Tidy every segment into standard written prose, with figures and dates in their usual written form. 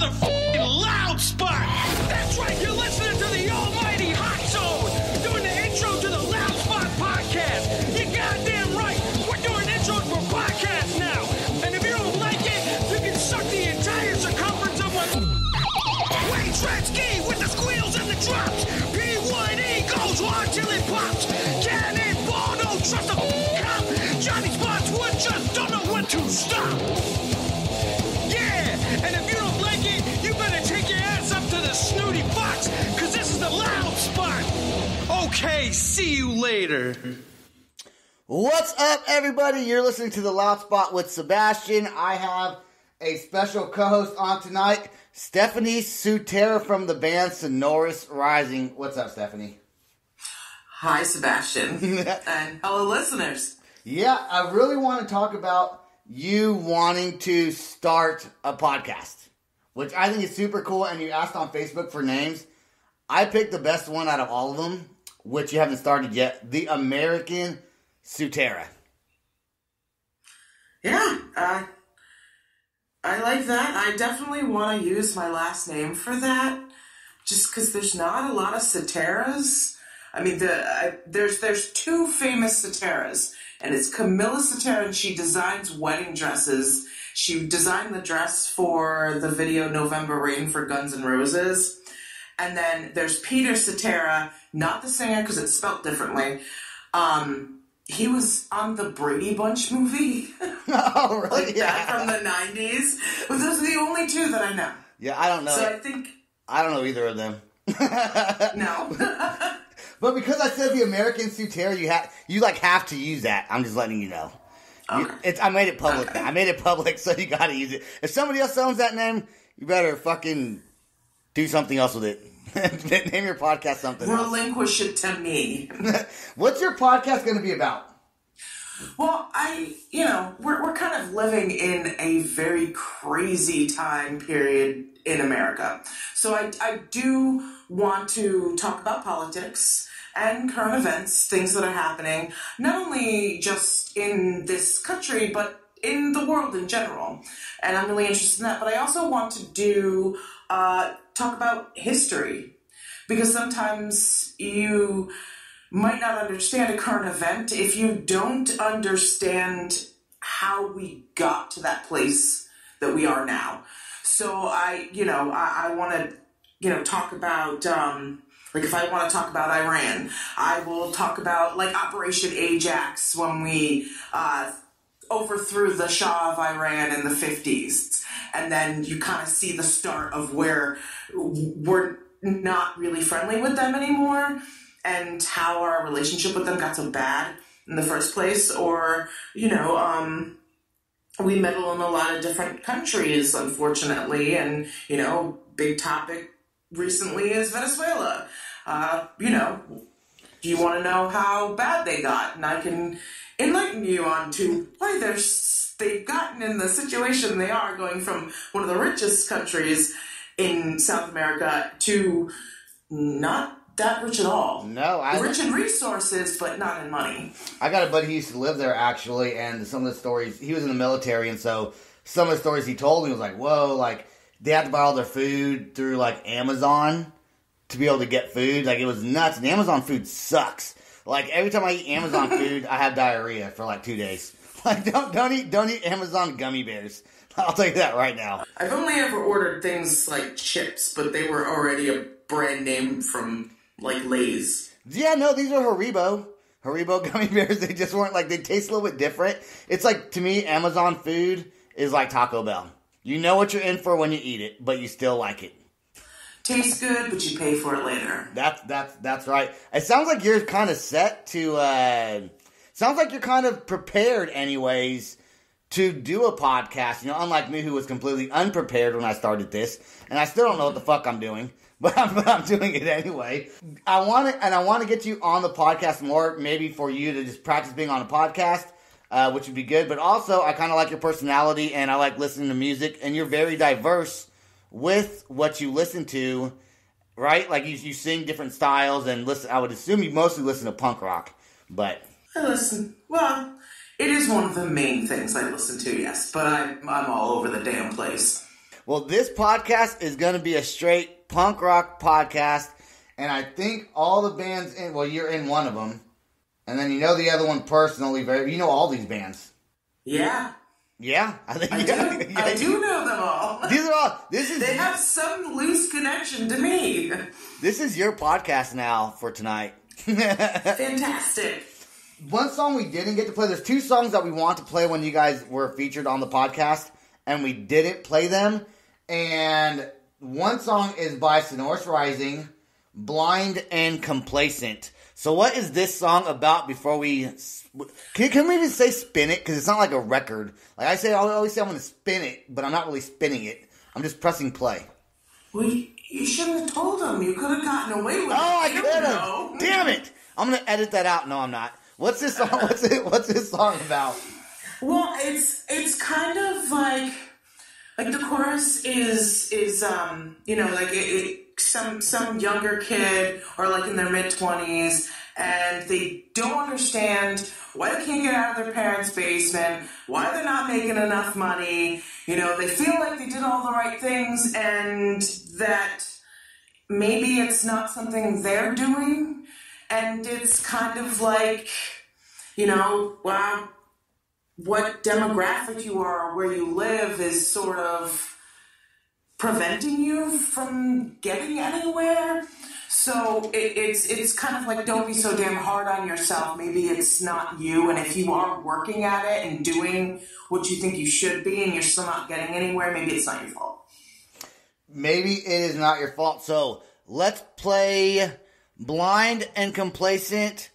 motherfucking loud spot. That's right, you're listening to the almighty Hot Zone, doing the intro to the Loud Spot podcast. You're goddamn right, we're doing intros for podcasts now. And if you don't like it, you can suck the entire circumference of my Wayne Tretzky with the squeals and the drops. P1E goes on till it pops. Cannonball, don't trust a cop. Johnny Spotswood just don't know when to stop. Yeah, and if you don't like it, you better take your ass up to the snooty box, cause this is the Loud Spot. Okay, see you later. What's up, everybody? You're listening to the Loud Spot with Sebastian. I have a special co-host on tonight, Stephanie Sutera from the band Sonorous Rising. What's up, Stephanie? Hi, Sebastian. And hello, listeners. Yeah, I really want to talk about you wanting to start a podcast, which I think is super cool, and you asked on Facebook for names. I picked the best one out of all of them, which you haven't started yet, the American Sutera. Yeah, I like that. I definitely want to use my last name for that, just because there's not a lot of Suteras. I mean, there's two famous Suteras, and it's Camilla Sutera, and she designs wedding dresses. She designed the dress for the video November Rain for Guns N' Roses. And then there's Peter Sutera, not the singer because it's spelt differently. He was on the Brady Bunch movie. Oh, really? Like that from the 90s. But those are the only two that I know. Yeah, I don't know. So I think... I don't know either of them. No. But because I said the American Sutera, you have to use that. I'm just letting you know. Okay. I made it public. Okay. I made it public, so you got to use it. If somebody else owns that name, you better fucking do something else with it. Name your podcast something else. Relinquish it to me. What's your podcast going to be about? Well, we're kind of living in a very crazy time period in America. So I do want to talk about politics and current events, things that are happening, not only just in this country, but in the world in general. And I'm really interested in that. But I also want to talk about history, because sometimes you might not understand a current event if you don't understand how we got to that place that we are now. So I want to, talk about, if I want to talk about Iran, I will talk about, Operation Ajax when we overthrew the Shah of Iran in the 50s. And then you kind of see the start of where we're not really friendly with them anymore, and how our relationship with them got so bad in the first place. Or, we meddle in a lot of different countries, unfortunately. And, big topic recently is Venezuela. Do you want to know how bad they got? And I can enlighten you on to why they've gotten in the situation they are, going from one of the richest countries in South America to not that rich at all. No, rich in resources, but not in money. I got a buddy who used to live there, actually, and some of the stories, he was in the military, and so some of the stories he told me was like, whoa, they had to buy all their food through, Amazon to be able to get food. It was nuts, and Amazon food sucks. Every time I eat Amazon food, I have diarrhea for, 2 days. Don't eat Amazon gummy bears. I'll tell you that right now. I've only ever ordered things like chips, but they were already a brand name from, Lay's. Yeah, no, these are Haribo gummy bears. They just weren't, they taste a little bit different. It's to me, Amazon food is like Taco Bell. You know what you're in for when you eat it, but you still like it. Tastes good, but you pay for it later. That's right. It sounds like you're kind of set to, sounds like you're kind of prepared anyways to do a podcast, unlike me, who was completely unprepared when I started this, and I still don't know what the fuck I'm doing, but I'm doing it anyway. I want to get you on the podcast more, maybe for you to just practice being on a podcast, which would be good, but also I kind of like your personality, and I like listening to music, and you're very diverse with what you listen to, right? You sing different styles, and listen. I would assume you mostly listen to punk rock, but I listen. Well, it is one of the main things I listen to, yes, but I'm all over the damn place. Well, this podcast is going to be a straight punk rock podcast, and I think all the bands in, well, you're in one of them, and then you know the other one personally. You know all these bands. Yeah. Yeah, I do know them all. These are all. They have some loose connection to me. This is your podcast now for tonight. Fantastic. One song we didn't get to play. There's 2 songs that we want to play when you guys were featured on the podcast, and we didn't play them. And one song is by Sonorous Rising, "Blind and Complacent." So what is this song about before we... Can we even say spin it? Because it's not like a record. Like I always say I'm going to spin it, but I'm not really spinning it. I'm just pressing play. Well, you shouldn't have told him. You could have gotten away with it. Oh, I could have. Damn it. I'm going to edit that out. No, I'm not. What's this song? What's this song about? Well, it's kind of like the chorus is some younger kid or like in their mid-20s, and they don't understand why they can't get out of their parents' basement, why they're not making enough money. They feel like they did all the right things and that maybe it's not something they're doing, and it's kind of like, wow, what demographic you are or where you live is sort of preventing you from getting anywhere. So it's kind of like, don't be so damn hard on yourself. Maybe it's not you, and if you are working at it and doing what you think you should be and you're still not getting anywhere, maybe it's not your fault. Maybe it is not your fault. So let's play "Blind and Complacent,"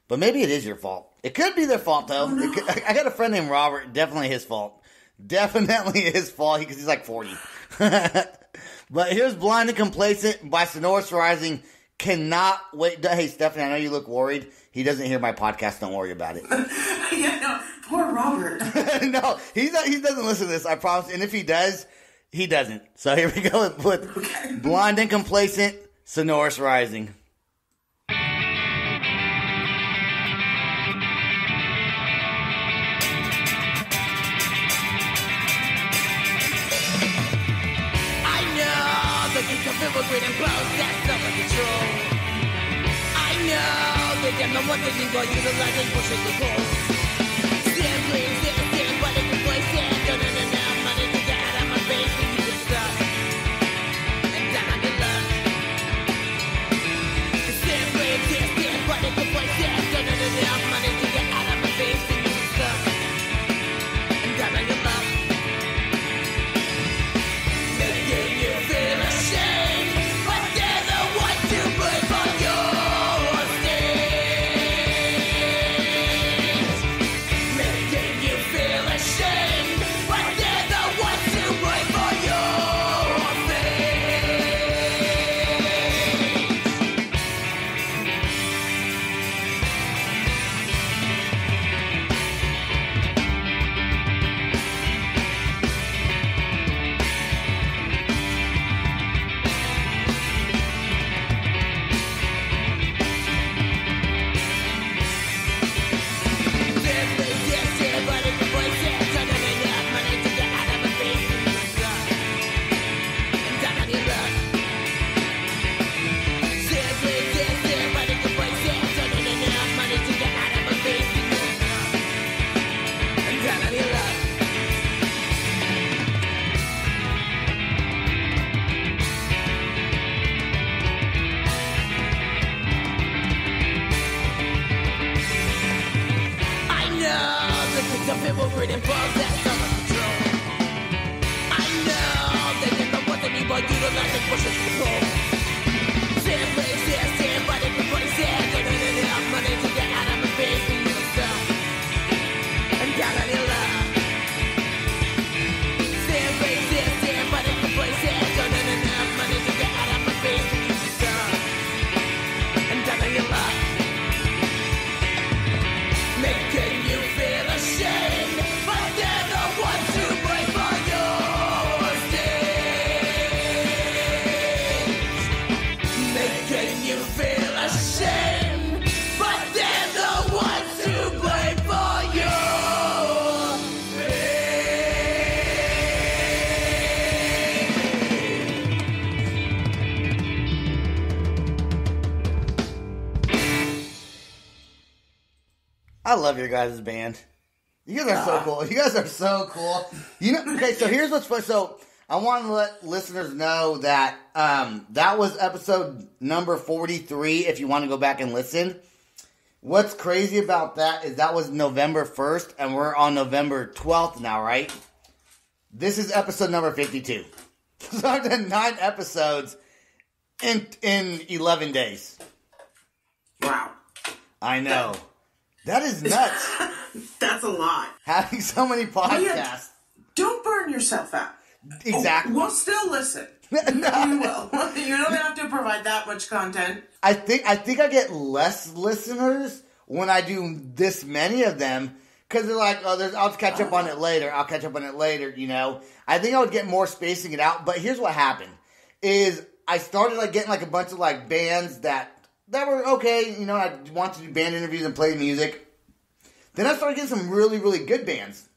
but maybe it is your fault. It could be their fault, though. Oh, no. I got a friend named Robert. Definitely his fault. Definitely his fault because he's like 40. But here's "Blind and Complacent" by Sonorous Rising. Cannot wait. Hey, Stephanie, I know you look worried. He doesn't hear my podcast. Don't worry about it. Yeah, no, poor Robert. No, he doesn't listen to this, I promise. And if he does, he doesn't. So here we go with "Blind and Complacent," Sonorous Rising. Great and bows, that's under control. I know they don't know what they think while utilizing pushing the goals. Simply, but they can play stand. No, money to get out of my face when you get stuck. And down on your luck. Simply, but they can play stand. No, money to get out of my face when you get stuck. And down on your luck. Making you feel ashamed. You feel I love your guys' band. You guys are so cool. You guys are so cool. You know, okay, so here's what's fun. So I want to let listeners know that that was episode number 43, if you want to go back and listen. What's crazy about that is that was November 1st, and we're on November 12th now, right? This is episode number 52. So I've done 9 episodes in 11 days. Wow. I know. That is nuts. That's a lot. Having so many podcasts. Don't burn yourself out. Exactly. We'll still listen. No. You will. You don't have to provide that much content. I think I get less listeners when I do this many of them, because they're like, oh, I'll catch up on it later. I'll catch up on it later, you know. I think I would get more spacing it out. But here's what happened. Is I started like getting like a bunch of like bands that were okay, you know, I wanted to do band interviews and play music. Then I started getting some really, really good bands.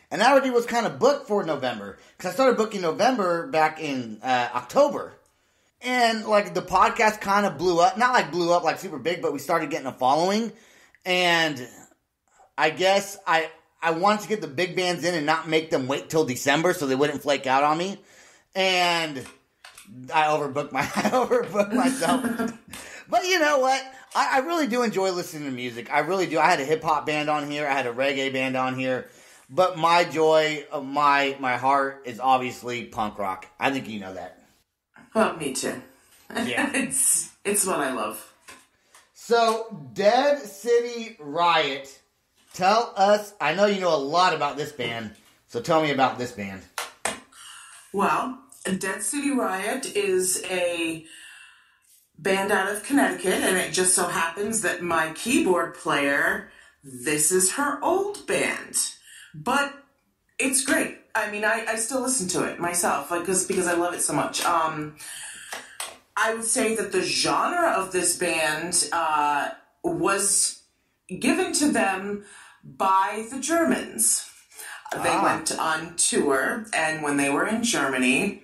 And I already was kind of booked for November. Because I started booking November back in October. And like the podcast kind of blew up. Not like blew up like super big, but we started getting a following. And I guess I wanted to get the big bands in and not make them wait till December so they wouldn't flake out on me. And I overbooked myself. But you know what? I really do enjoy listening to music. I really do. I had a hip-hop band on here. I had a reggae band on here. But my joy of my heart is obviously punk rock. I think you know that. Well, me too. Yeah. It's what I love. So, Dead City Riot. Tell us, I know you know a lot about this band, so tell me about this band. Well, Dead City Riot is a band out of Connecticut, and it just so happens that my keyboard player, this is her old band. But it's great. I mean, I still listen to it myself, because I love it so much. I would say that the genre of this band was given to them by the Germans. They went on tour, and when they were in Germany,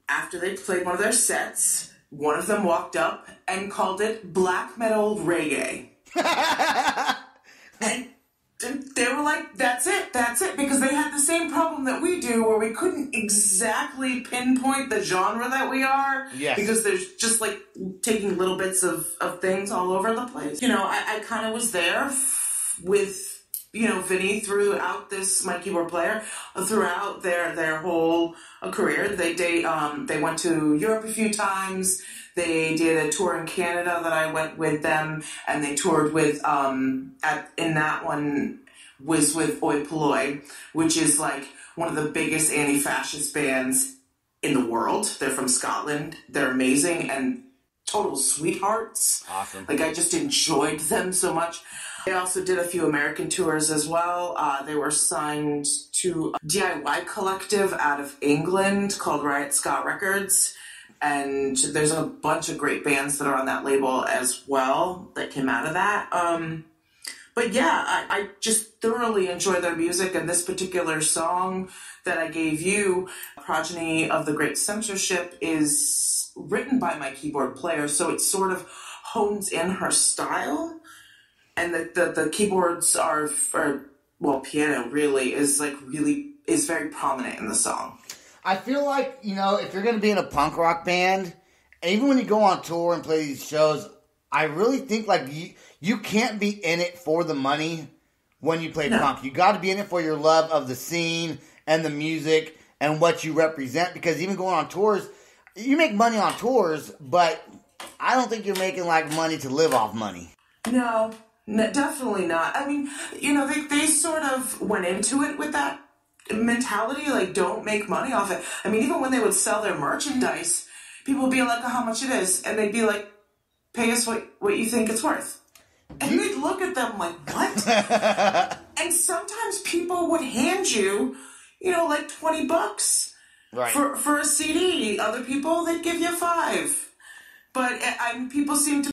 after they played one of their sets, one of them walked up and called it black metal reggae. And they were like, that's it, because they had the same problem that we do, where we couldn't exactly pinpoint the genre that we are, yes. Because there's just like taking little bits of things all over the place. You know, I kind of was there with, you know, Vinny throughout this, my keyboard player, throughout their whole career. They went to Europe a few times. They did a tour in Canada that I went with them, and they toured with, in that one was with Oi Polloi, which is like one of the biggest anti-fascist bands in the world. They're from Scotland. They're amazing and total sweethearts. Awesome. Like, I just enjoyed them so much. They also did a few American tours as well. They were signed to a DIY collective out of England called Riot Scott Records. And there's a bunch of great bands that are on that label as well that came out of that. But yeah, I just thoroughly enjoy their music. And this particular song that I gave you, Progeny of the Great Censorship, is written by my keyboard player. So it sort of hones in her style. And the keyboards are piano really is very prominent in the song. I feel like, you know, if you're going to be in a punk rock band, and even when you go on tour and play these shows, I really think like you can't be in it for the money when you play punk. You got to be in it for your love of the scene and the music and what you represent, because even going on tours, you make money on tours, but I don't think you're making like money to live off money. No, definitely not. I mean, you know, they sort of went into it with that mentality, like, don't make money off it. I mean, even when they would sell their merchandise, people would be like, oh, how much it is? And they'd be like, pay us what you think it's worth. And they'd look at them like, what? And sometimes people would hand you, you know, like $20 right. for a CD. Other people, they'd give you $5. But people seem to